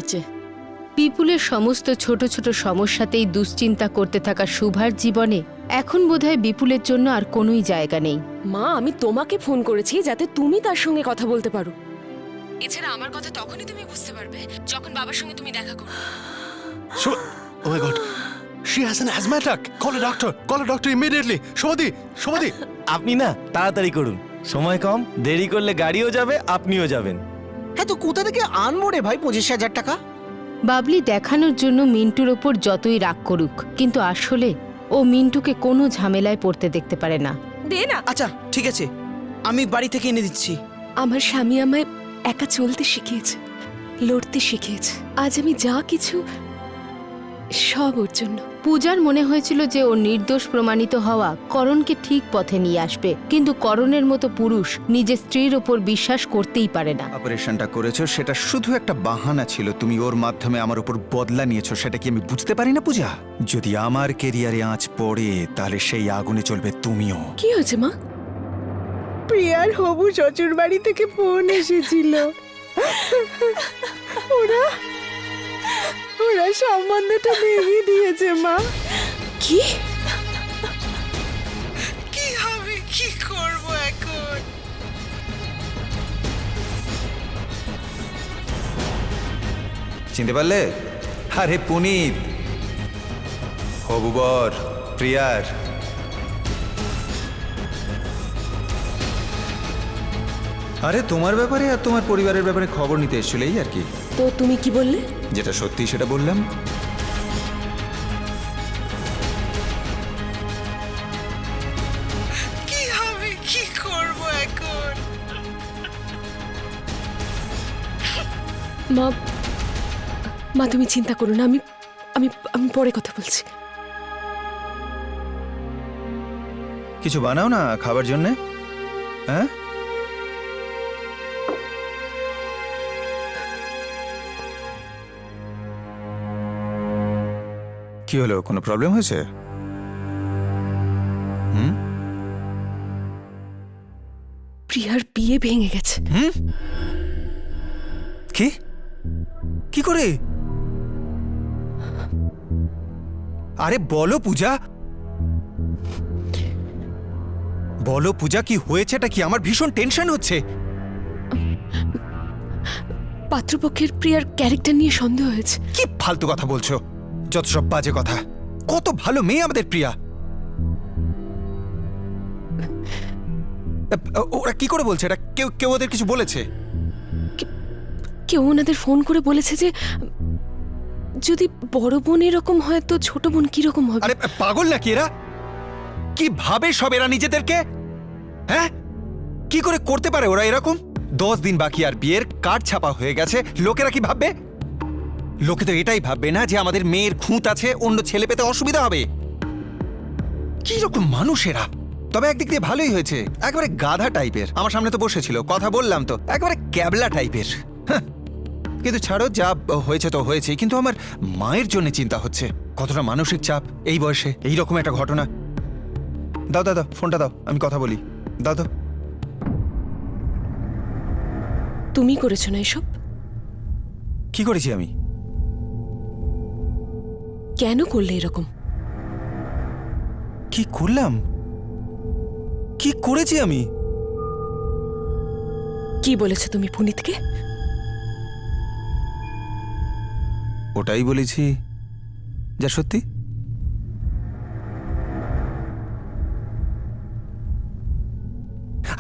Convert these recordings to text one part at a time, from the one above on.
হয়েছে? বিপুলের সমস্ত ছোট ছোট সমস্যাতেই দুশ্চিন্তা করতে থাকা শুভার জীবনে এখন বোধহয় বিপুলের জন্য আর কোনোই জায়গা নেই। মা, আমি তোমাকে ফোন করেছি যাতে তুমি তার সঙ্গে কথা বলতে পারো। এছাড়া আমার কথা তখনই তুমি বুঝতে পারবে যখন বাবার সঙ্গে তুমি দেখা করবে। Oh my god. She has an asthma attack. Call a doctor. Call a doctor immediately. Shomadhi. আপনি না তাড়াতাড়ি করুন, সময় কম, দেরি করলে গাড়িও যাবে, আপনিও যাবেন। হ্যাঁ, তো কোথা থেকে আনবো রে ভাই 25,000 টাকা? বাবলি দেখানোর জন্য মিন্টুর ওপর যতই রাগ করুক, কিন্তু আসলে ও মিন্টুকে কোনো ঝামেলায় পড়তে দেখতে পারে না। দে না। আচ্ছা ঠিক আছে, আমি বাড়ি থেকে এনে দিচ্ছি। আমার স্বামী আমায় একা চলতে শিখিয়েছে, লড়তে শিখিয়েছে। আজ আমি যা কিছু সব ওর জন্য। পূজার মনে হয়েছিল যে ও নির্দোষ প্রমাণিত হওয়া করণকে ঠিক পথে নিয়ে আসবে, কিন্তু করণের মতো পুরুষ নিজের স্ত্রীর ওপর বিশ্বাস করতেই পারে না। অপারেশনটা করেছো সেটা শুধু একটা বাহানা ছিল, তুমি ওর মাধ্যমে আমার উপর বদলা নিয়েছো, সেটা কি আমি বুঝতে পারি না পূজা? যদি আমার কেরিয়ারে আঁচ পড়ে তাহলে সেই আগুনে চলবে তুমিও। কি হয়েছে মা? প্রিয়ার হবু শ্বশুর বাড়ি থেকে ফোন এসেছিল। ওরা সম্বন্ধটা ভেঙে দিয়েছে মা। কি? কি হবে, কি করব এখন? চিনতে পারলে? আরে পুনিত, হবু বর প্রিয়ার। আরে তোমার ব্যাপারে আর তোমার পরিবারের ব্যাপারে খবর নিতে এসেছিল, এই আর কি। তো তুমি কি বললে? যেটা সত্যি সেটা বললাম। কি হবে, কি করব এখন? মা, মা তুমি চিন্তা করো না, আমি আমি আমি পরে কথা বলছি। কিছু বানাও না খাবার জন্যে, হ্যাঁ? কি হলো, কোনো প্রবলেম হয়েছে? প্রিয়ার বিয়ে ভেঙে গেছে। কি কি করে? আরে বলো পূজা, বলো পূজা, কি হয়েছেটা কি? আমার ভীষণ টেনশন হচ্ছে। পাত্রপক্ষের প্রিয়ার ক্যারেক্টার নিয়ে সন্দেহ হয়েছে। কি ফালতু কথা বলছো, যত সব বাজে কথা। কত ভালো মেয়ে আমাদের প্রিয়া। ওরা কি করে বলছে এটা? কেউ কেউ ওদের কিছু বলেছে? কেউ ওনাদের ফোন করে বলেছে যে যদি বড় বোন এরকম হয় তো ছোট বোন কিরকম হবে। আরে পাগল নাকি এরা? কি ভাবে সব এরা নিজেদেরকে? হ্যাঁ, কি করে করতে পারে ওরা এরকম? 10 দিন বাকি আর বিয়ের কার্ড ছাপা হয়ে গেছে, লোকেরা কি ভাববে? লোকে তো এটাই ভাববে না যে আমাদের মেয়ের খুঁত আছে, অন্য ছেলে পেতে অসুবিধা হবে। কি রকম মানুষ এরা? তবে একদিক দিয়ে ভালোই হয়েছে, একেবারে গাধা টাইপের আমার সামনে তো বসেছিল, কথা বললাম তো, একেবারে ক্যাবলা টাইপের। কিন্তু ছাড়ো, যা হয়েছে তো হয়েছে, কিন্তু আমার মায়ের জন্য চিন্তা হচ্ছে। কতটা মানসিক চাপ এই বয়সে, এইরকম একটা ঘটনা। দাও দাও দাও, ফোনটা দাও, আমি কথা বলি। দাও দাও। তুমি করেছো না এসব? কি করেছি আমি? কেন করলে এরকম? কি করলাম? কি করেছি আমি? কি বলেছো তুমি পুনিতকে? ওটাই বলেছি যা সত্যি।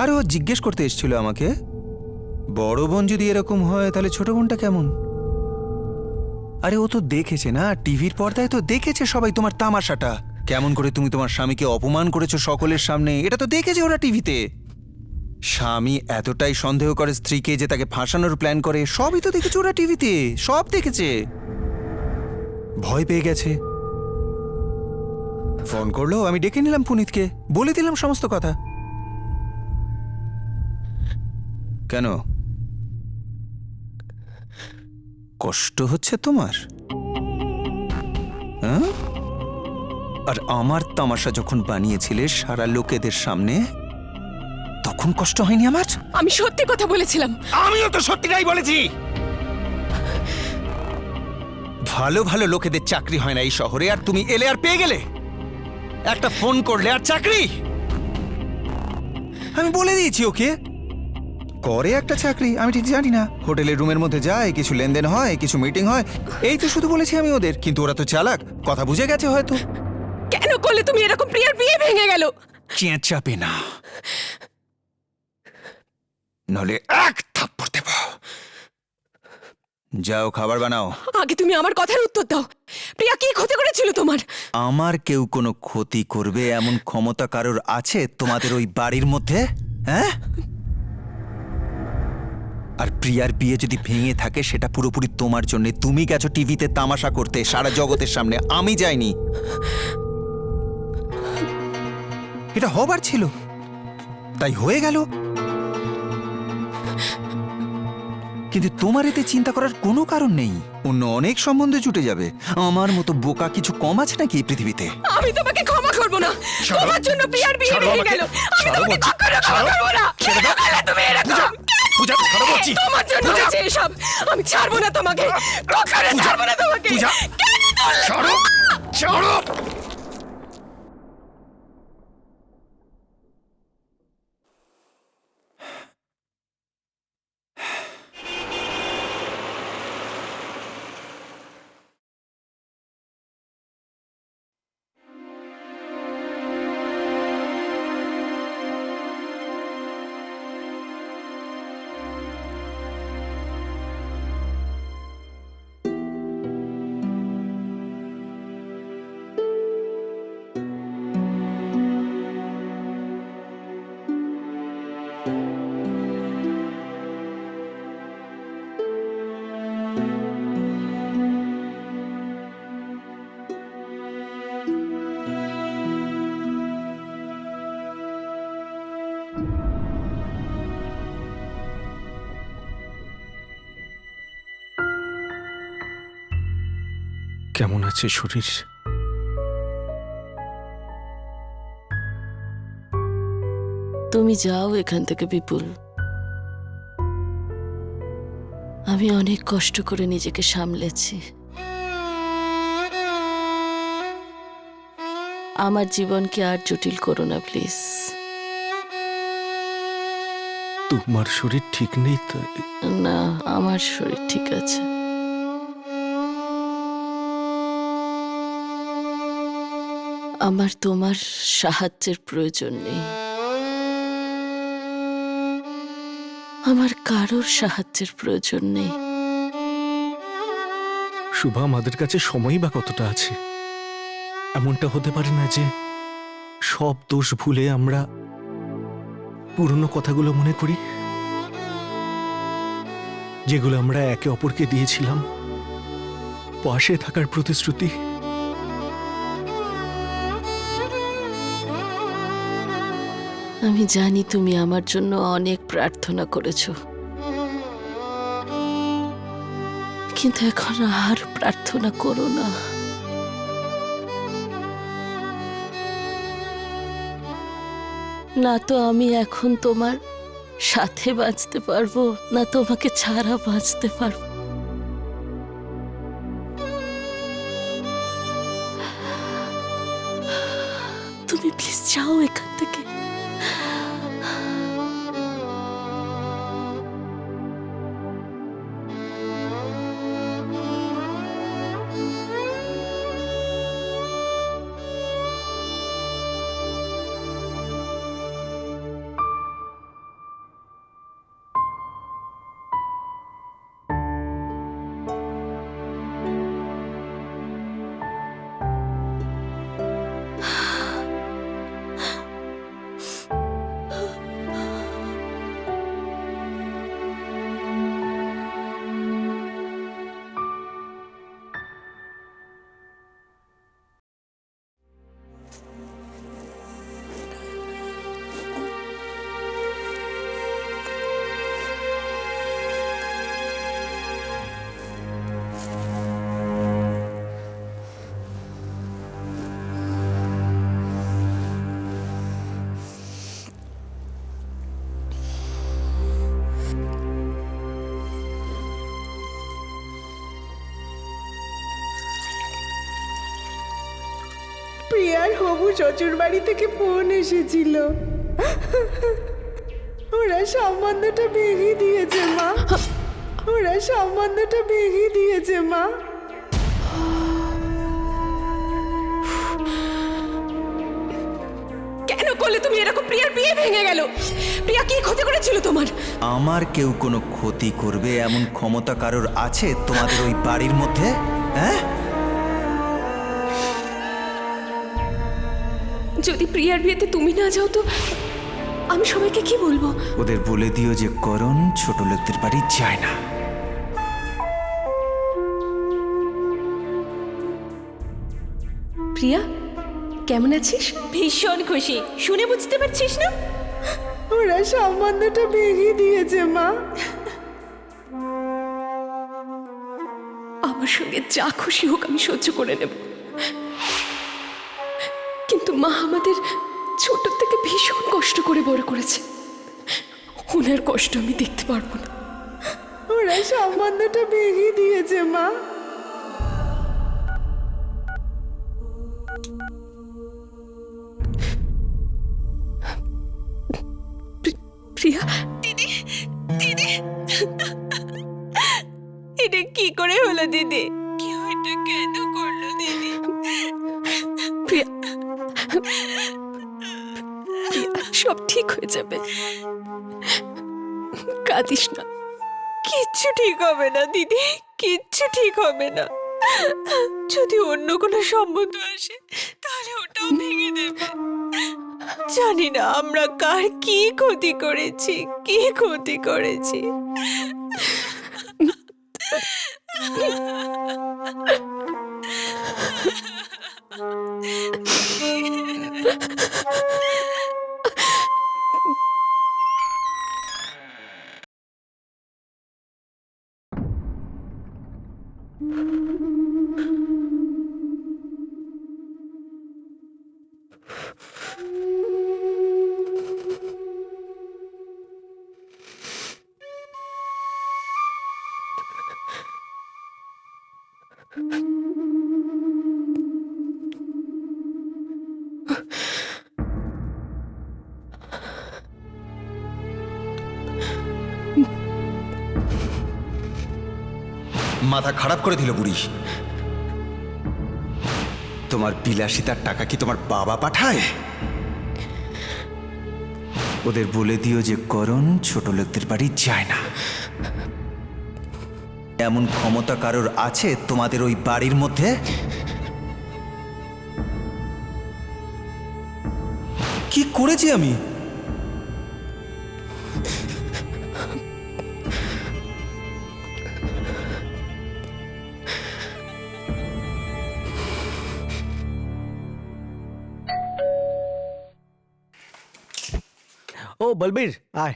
আরে ও জিজ্ঞেস করতে এসেছিল আমাকে, বড় বোন যদি এরকম হয় তাহলে ছোট বোনটা কেমন? আরে ও তো দেখেছে না, টিভির পর্দায় তো দেখেছে সবাই তোমার তামাশাটা, কেমন করে তুমি তোমার স্বামীকে অপমান করেছো সকলের সামনে, এটা তো দেখেছে ওরা টিভিতে। স্বামী এতটাই সন্দেহ করে স্ত্রীকে যে তাকে ফাঁসানোর প্ল্যান করে, সবই তো দেখেছে ওরা টিভিতে, সব দেখেছে। ভয় পেয়ে গেছে, ফোন করলো, আমি ডেকে নিলাম পুনিতকে, বলে দিলাম সমস্ত কথা। কেন, কষ্ট হচ্ছে তোমার? হ্যাঁ? আর আমার তামাশা যখন বানিয়েছিলে সারা লোকেদের সামনে, তখন কষ্ট হয়নি আমার? আমি সত্যি কথা বলেছিলাম। আমিও তো সত্যিটাই বলেছি। ভালো ভালো লোকেদের চাকরি হয় না এই শহরে, আর তুমি এলে আর পেয়ে গেলে। একটা ফোন করলে আর চাকরি। আমি বলে দিয়েছি ওকে, করে একটা চাকরি। আমি ঠিক জানি না, হোটেলের রুমের মধ্যে যায়, কিছু লেনদেন হয়, কিছু মিটিং হয়, এই তো শুধু বলেছি আমি ওদের। কিন্তু ওরা তো চালাক, কথা বুঝে গেছে হয়তো। কেন করলে তুমি এরকম? প্রিয়ার বিয়ে ভেঙে গেল। চেঁচাবে না, নলে এক থাপ্পড় দেব। যাও খাবার বানাও। আগে তুমি আমার কথার উত্তর দাও। প্রিয়া কি ক্ষতি করেছিল তোমার? আমার কেউ কোনো ক্ষতি করবে এমন ক্ষমতা কারোর আছে তোমাদের ওই বাড়ির মধ্যে? হ্যাঁ? আর প্রিয়ার বিয়ে যদি ভেঙে থাকে সেটা পুরোপুরি তোমার জন্য। তুমি গেছো টিভিতে তামাশা করতে সারা জগতের সামনে, আমি যাইনি। এটা হবার ছিল, তাই হয়ে গেল। কিন্তু তোমার এতে চিন্তা করার কোনো কারণ নেই। অন্য অনেক সম্বন্ধে জুটে যাবে। আমার মতো বোকা কিছু কম আছে নাকি এই পৃথিবীতে? আমি তোমাকে ক্ষমা করব না। তোমার জন্য প্রিয়ার বিয়ে ভেঙে গেল। আমি তোমাকে কখনো ক্ষমা করব না। তুমি এরকম তোমার জন্য হয়েছে এসব। আমি ছাড়বো না তোমাকে, কখনো ছাড়বো না তোমাকে। কেন ছাড়ো, ছাড়ো। কেমন আছে শরীর? তুমি যাও এখান থেকে বিপুল। আমি অনেক কষ্ট করে নিজেকে সামলেছি। আমার জীবনকে আর জটিল করো না প্লিজ। তোমার শরীর ঠিক নেই তাই? না, আমার শরীর ঠিক আছে। আমার তোমার সাহায্যের প্রয়োজন নেই। আমার কারোর সাহায্যের প্রয়োজন নেই। শুভা, আমাদের কাছে সময়ই বা কতটা আছে? এমনটা হতে পারে না যে সব দোষ ভুলে আমরা পুরনো কথাগুলো মনে করি, যেগুলো আমরা একে অপরকে দিয়েছিলাম, পাশে থাকার প্রতিশ্রুতি। আমি জানি তুমি আমার জন্য অনেক প্রার্থনা করেছো, কিন্তু এখন আর প্রার্থনা করো না। না তো আমি এখন তোমার সাথে বাঁচতে পারবো, না তোমাকে ছাড়া বাঁচতে পারবো। তুমি প্লিজ যাও এখান থেকে। শ্বশুর বাড়ি থেকে ফোন এসেছিল। ওরা সম্বন্ধটা ভেঙে দিয়েছে মা, ওরা সম্বন্ধটা ভেঙে দিয়েছে মা। কেন করলে তুমি এরকম? প্রিয়ার বিয়ে ভেঙে গেল। প্রিয়া কি ক্ষতি করেছিল তোমার? আমার কেউ কোনো ক্ষতি করবে এমন ক্ষমতা কারোর আছে তোমাদের ওই বাড়ির মধ্যে? হ্যাঁ, যদি প্রিয়ার বিয়েতে তুমি না যাও তো আমি সবাইকে কি বলবো? ওদের বলে দিও যে করণ ছোট লোকদের বাড়ি যায় না। প্রিয়া কেমন আছিস? ভীষণ খুশি। শুনে বুঝতে পারছিস না? ওরা সম্বন্ধটা ভেঙে দিয়েছে মা। আমার সঙ্গে যা খুশি হোক আমি সহ্য করে নেব, কিন্তু মা আমাদের ছোট থেকে ভীষণ কষ্ট করে বড় করেছে। ওনার কষ্ট আমি দেখতে পারবো না। ওরা সম্বন্ধটা ভেঙে দিয়েছে মা। প্রিয়া, দিদি, দিদি, এটা কি করে হলো দিদি? কেউ এটা কেন করলো দিদি? প্রিয়া, সব ঠিক হয়ে যাবে, কাঁদিস না। কিচ্ছু ঠিক হবে না দিদি, কিচ্ছু ঠিক হবে না। যদি অন্য কোনো সম্বন্ধ আসে তাহলে ওটাও ভেঙে দেবে। জানি না আমরা কার কি ক্ষতি করেছি, কি ক্ষতি করেছি। মাথা খারাপ করে দিল বুড়ি। তোমার বিলাসিতার টাকা কি তোমার বাবা পাঠায়? ওদের বলে দিও যে করণ ছোট লোকদের বাড়ি যায় না। এমন ক্ষমতা কারোর আছে তোমাদের ওই বাড়ির মধ্যে? কি করেছি আমি? ও বলবীর আয়।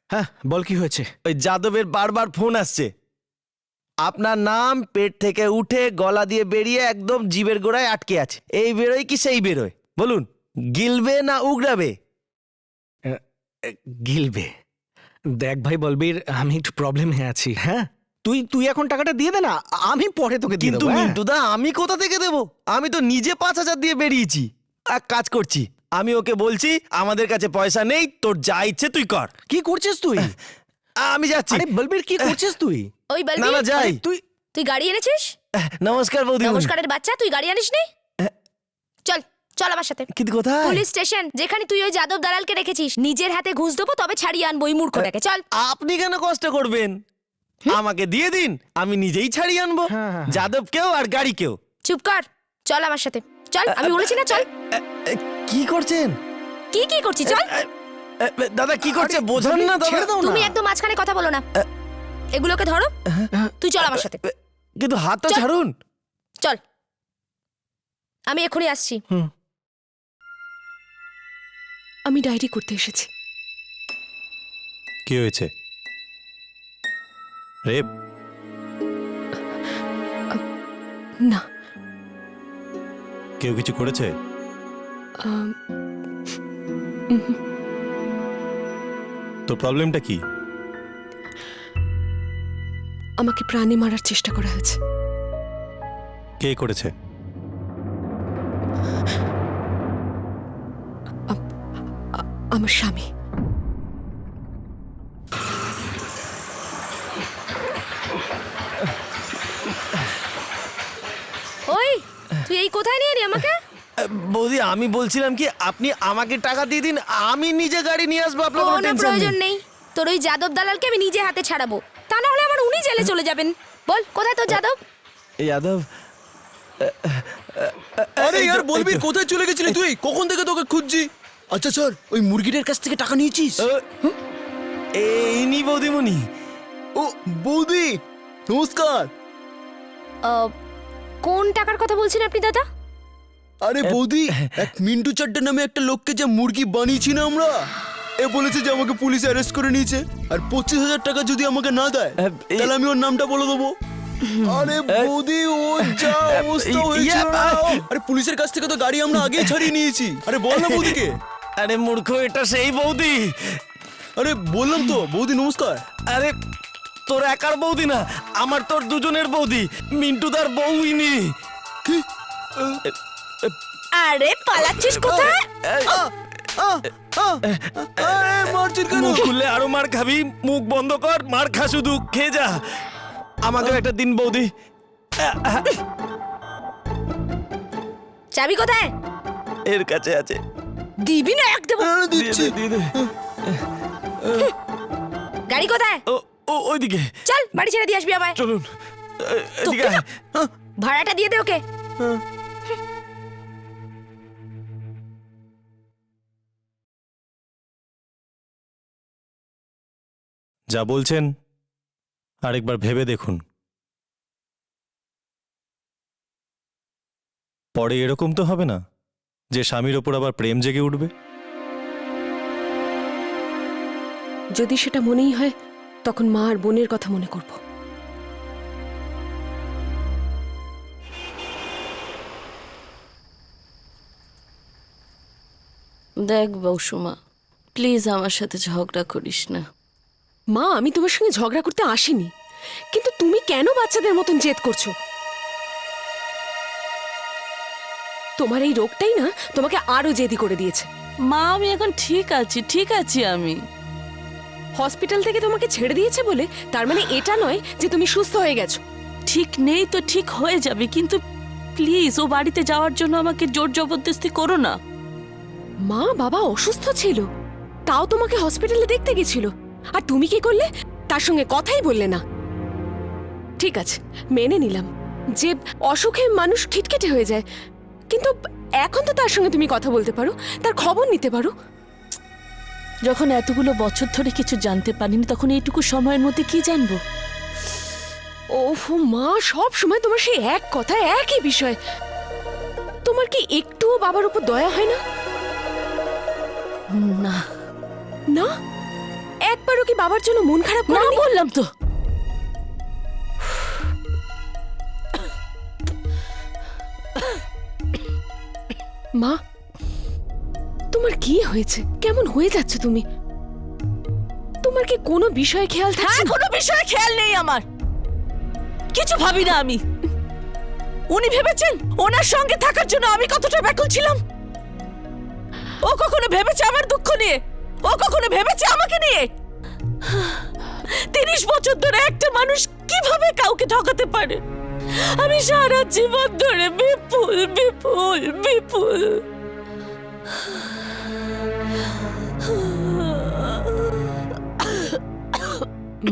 হ্যাঁ বল, কি হয়েছে? ওই যাদবের বারবার ফোন আসছে। আপনার নাম পেট থেকে উঠে গলা দিয়ে বেরিয়ে একদম জিভের গোড়ায় আটকে আছে। এই বেরোয় কি সেই বেরোয়? বলুন, গিলবে না উগড়াবে? গিলবে। দেখ ভাই বলবীর, আমি একটু প্রবলেমে আছি। হ্যাঁ, তুই এখন টাকাটা দিয়ে দে না, আমি পরে তোকে দিয়ে কিন্তু দেবো। হ্যাঁ? মিন্টুদা, আমি কোথা থেকে দেবো? আমি তো নিজে 5,000 দিয়ে বেরিয়েছি। এক কাজ করছি, আমি ওকে বলছি আমাদের কাছে পয়সা নেই, তোর যা ইচ্ছে তুই কর। কি করছিস তুই? আমি যাচ্ছি। আরে বলবীর, কি করছিস তুই? ওই না বলবি, না, যাই। তুই গাড়ি এনেছিস? নমস্কার বৌদি। নমস্কারের বাচ্চা, তুই গাড়ি আনিস নি? চল চল আমার সাথে। কিন্তু কোথায়? পুলিশ স্টেশন, যেখানে তুই ওই যাদব দালালকে রেখেছিস। নিজের হাতে ঘুষ দেবো, তবে ছাড়িয়ে আনবো ওই মূর্খটাকে। চল। আপনি কেন কষ্ট করবেন? আমাকে দিয়ে দিন, আমি নিজেই ছাড়িয়ে আনবো যাদবকেও আর গাড়িকেও। চুপ কর, চল আমার সাথে। চল, আমি বলেছি না চল। কি করছেন? কি কি করছিস? চল। দাদা কি করছে বোঝান না দাদা। তুমি একদম মাঝখানে কথা বলো না। এগুলোকে ধরো, তুই চল আমার সাথে। কিন্তু হাতটা চল। ছাড়ুন। চল, আমি এখনই আসছি। আমি ডায়েরি করতে এসেছি। কি হয়েছে? রেপ? না, কেউ কিছু করেছে? তোর প্রবলেমটা কি? আমাকে প্রাণে মারার চেষ্টা করা হয়েছে। কে করেছে? আমার স্বামী। ওই তুই এই কোথায় নিয়ে নি আমাকে? বৌদি আমি বলছিলাম কি আপনি আমাকে টাকা দিয়ে দিন, আমি নিজে গাড়ি নিয়ে আসবো, আপনার কোনো কোনো টেনশন প্রয়োজন নেই। নেই। তোর ওই যাদব দালালকে আমি নিজে হাতে ছাড়াবো, তা না হলে আমার উনি জেলে চলে যাবেন। বল কোথায় তোর যাদব? যাদব আরে ইয়ার বলবি কোথায় চলে গেছিলি তুই? কখন থেকে তোকে খুঁজছি। আচ্ছা স্যার, ওই মুরগিটার কাছ থেকে টাকা নিয়েছিস? ইনি বৌদিমণি। ও বৌদি নমস্কার। কোন টাকার কথা বলছেন আপনি দাদা? আরে বৌদি, এক মিন্টু চাড্ডা নামে একটা লোককে যে মুরগি বানিয়েছি না আমরা, এ বলেছে যে আমাকে পুলিশ অ্যারেস্ট করে নিয়েছে, আর 25,000 টাকা যদি আমাকে না দেয় তাহলে আমি ওর নামটা বলে দেবো। আরে বৌদি, ও যা অবস্থা হয়েছিল না। আরে পুলিশের কাছ থেকে তো গাড়ি আমরা আগেই ছাড়িয়ে নিয়েছি। আরে বল না বৌদিকে। আরে মূর্খ, এটা সেই বৌদি। আরে বললাম তো বৌদি নমস্কার। আরে তোর একার বৌদি না, আমার তোর দুজনের বৌদি, মিন্টুদার বউ ইনি। কি? আরে পালাচ্ছিস কোথায়? আরে মারছিস কেন? মুখ খুললে আরো মার খাবি, মুখ বন্ধ কর, মার খা শুধু, খেয়ে যা। আমাকে একটা দিন বৌদি। চাবি কোথায়? এর কাছে আছে। দিবি না একদম। দিচ্ছি। দিয়ে দে। গাড়ি কোথায়? ও ওইদিকে চল বাড়ি ছেড়ে দিয়ে আসবি আমায়। চলুন। এদিকে আয়। ভাড়াটা দিয়ে দে ওকে। যা বলছেন আরেকবার ভেবে দেখুন, পরে এরকম তো হবে না যে স্বামীর ওপর আবার প্রেম জেগে উঠবে। যদি সেটা মনেই হয় তখন মা আর বোনের কথা মনে করব। দেখ বৌসুমা, প্লিজ আমার সাথে ঝগড়া করিস না। মা, আমি তোমার সঙ্গে ঝগড়া করতে আসিনি, কিন্তু তুমি কেন বাচ্চাদের মতন জেদ করছো? তোমার এই রোগটাই না তোমাকে আরো জেদি করে দিয়েছে। মা আমি এখন ঠিক আছি আমি। হসপিটাল থেকে তোমাকে ছেড়ে দিয়েছে বলে তার মানে এটা নয় যে তুমি সুস্থ হয়ে গেছো। ঠিক নেই তো ঠিক হয়ে যাবে, কিন্তু প্লিজ ও বাড়িতে যাওয়ার জন্য আমাকে জোর জবরদস্তি করো না। মা বাবা অসুস্থ ছিল, তাও তোমাকে হসপিটালে দেখতে গেছিল, আর তুমি কি করলে? তার সঙ্গে কথাই বললে না। ঠিক আছে, মেনে নিলাম যে অসুখে মানুষ খিটখিটে হয়ে যায়, কিন্তু এখন তো তার সঙ্গে তুমি কথা বলতে পারো, তার খবর নিতে পারো। যখন এতগুলো বছর ধরে কিছু জানতে পারিনি, তখন এইটুকু সময়ের মধ্যে কি জানবো? ওহো মা, সব সময় তোমার সেই এক কথা, একই বিষয়। তোমার কি একটুও বাবার উপর দয়া হয় না? না না, একবারও কি বাবার জন্য মন খারাপ না, করনি? বললাম তো। মা, তোমার কি হয়েছে? কেমন হয়ে যাচ্ছে তুমি? তোমার কি কোনো বিষয়ে খেয়াল থাকছে না? কোনো বিষয়ে খেয়াল নেই আমার, কিছু ভাবি না আমি। উনি ভেবেছেন ওনার সঙ্গে থাকার জন্য আমি কতটা ব্যাকুল ছিলাম? ও কখনো ভেবেছে আমার দুঃখ নিয়ে? ও কখনো ভেবেছে আমাকে নিয়ে? 30 বছর ধরে একটা মানুষ কিভাবে কাউকে ঠকাতে পারে? আমি সারা জীবন ধরে বিপুল বিপুল বিপুল।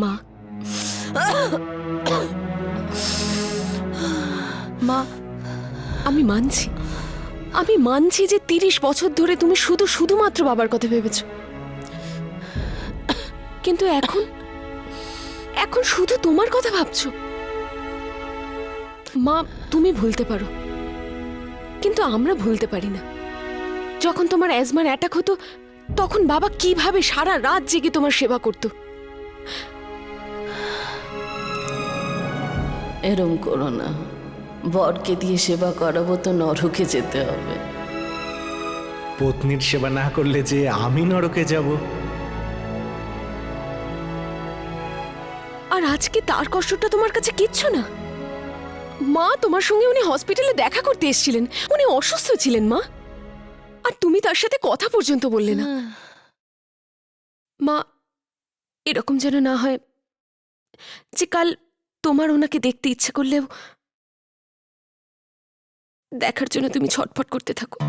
মা, মা, আমি মানছি যে 30 বছর ধরে তুমি শুধুমাত্র বাবার কথা ভেবেছো, কিন্তু এখন শুধু তোমার কথা ভাবছো। মা, তুমি ভুলতে পারো, কিন্তু আমরা ভুলতে পারি না। যখন তোমার অ্যাজমার অ্যাটাক হতো, তখন বাবা কিভাবে সারা রাত জেগে তোমার সেবা করতো। এরম করো না, বরকে দিয়ে সেবা করাবো তো নরকে যেতে হবে। পত্নীর সেবা না করলে যে আমি নরকে যাব। আর আজকে তার কষ্টটা তোমার কাছে কিচ্ছু না। মা, তোমার সঙ্গে উনি হসপিটালে দেখা করতে এসেছিলেন। উনি অসুস্থ ছিলেন মা, আর তুমি তার সাথে কথা পর্যন্ত বললে না। মা, এরকম যেন না হয় যে কাল তোমার ওনাকে দেখতে ইচ্ছে করলেও দেখার জন্য তুমি ছটফট করতে থাকো।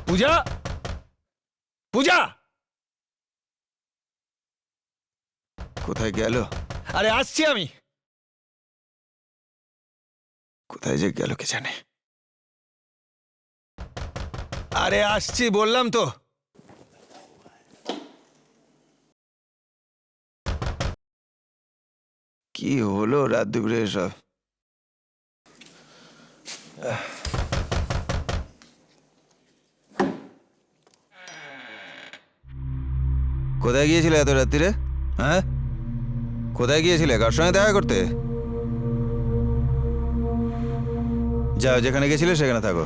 পূজা, পূজা, কোথায় গেল? আরে আসছি আমি। কোথায় যে গেল কে জানে। আরে আসছি বললাম তো। কি হলো রাত দুপুরে এসব? কোথায় গিয়েছিলে এত রাত্রিরে? হ্যাঁ, কোথায় গিয়েছিলে? কার সঙ্গে দেখা করতে? যাও, যেখানে গেছিলে সেখানে থাকো।